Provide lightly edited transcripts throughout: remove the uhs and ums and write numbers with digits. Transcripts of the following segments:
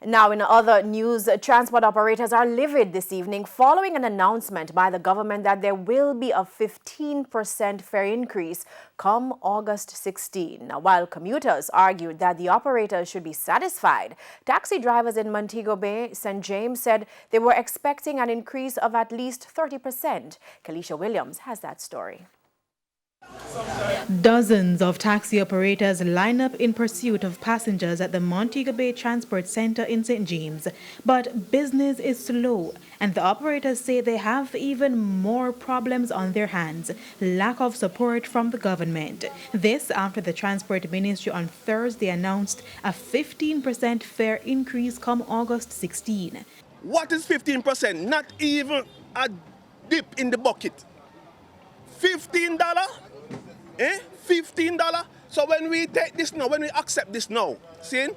Now, in other news, transport operators are livid this evening following an announcement by the government that there will be a 15% fare increase come August 16. Now, while commuters argued that the operators should be satisfied, taxi drivers in Montego Bay, St. James said they were expecting an increase of at least 30%. Kalisha Williams has that story. Dozens of taxi operators line up in pursuit of passengers at the Montego Bay Transport Center in St. James. But business is slow, and the operators say they have even more problems on their hands: lack of support from the government. This after the Transport Ministry on Thursday announced a 15% fare increase come August 16. What is 15%? Not even a dip in the bucket. $15? $15? So when we take this now, when we accept this now, see,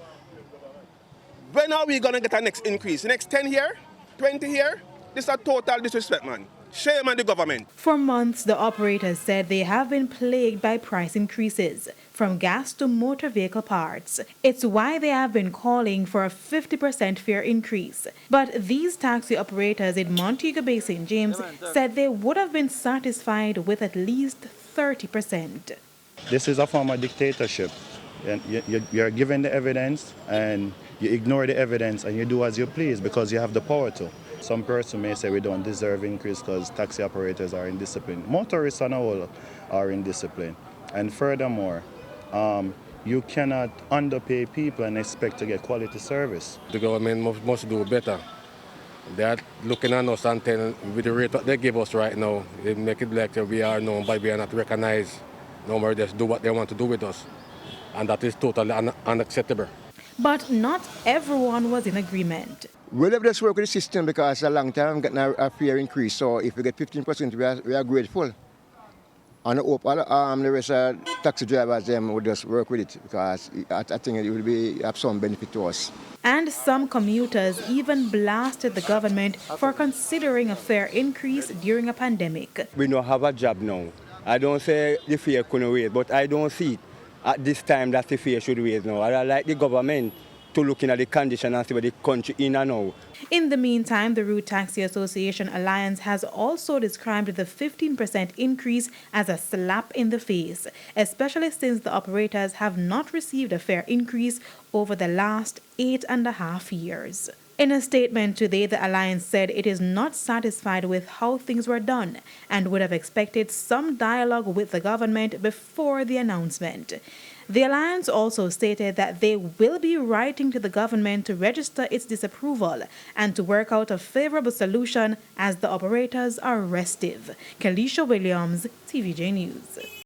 when are we going to get our next increase? Next 10 here? 20 here? This is a total disrespect, man. Shame on the government. For months, the operators said they have been plagued by price increases, from gas to motor vehicle parts. It's why they have been calling for a 50% fare increase. But these taxi operators in Montego Bay, St. James said they would have been satisfied with at least 30%. This is a form of dictatorship. You're given the evidence and you ignore the evidence and you do as you please because you have the power to. Some person may say we don't deserve increase because taxi operators are indisciplined. Motorists on a whole are indisciplined. And furthermore, you cannot underpay people and expect to get quality service. The government must do better. They are looking at us and telling, with the rate that they give us right now, they make it like we are known, but we are not recognized. No more, just do what they want to do with us. And that is totally unacceptable. But not everyone was in agreement. We'll have to work with the system because a long time getting a fare increase. So if we get 15%, we are grateful. And I hope all the rest of taxi drivers them will just work with it because I think it will be of some benefit to us. And some commuters even blasted the government for considering a fare increase during a pandemic. We don't have a job now. I don't say the fare couldn't wait, but I don't see it at this time that the fare should wait now. I like the government to look at the condition and see where the country in and now. In the meantime, the Route Taxi Association Alliance has also described the 15% increase as a slap in the face, especially since the operators have not received a fare increase over the last 8.5 years. In a statement today, the Alliance said it is not satisfied with how things were done and would have expected some dialogue with the government before the announcement. The Alliance also stated that they will be writing to the government to register its disapproval and to work out a favorable solution as the operators are restive. Kalisha Williams, TVJ News.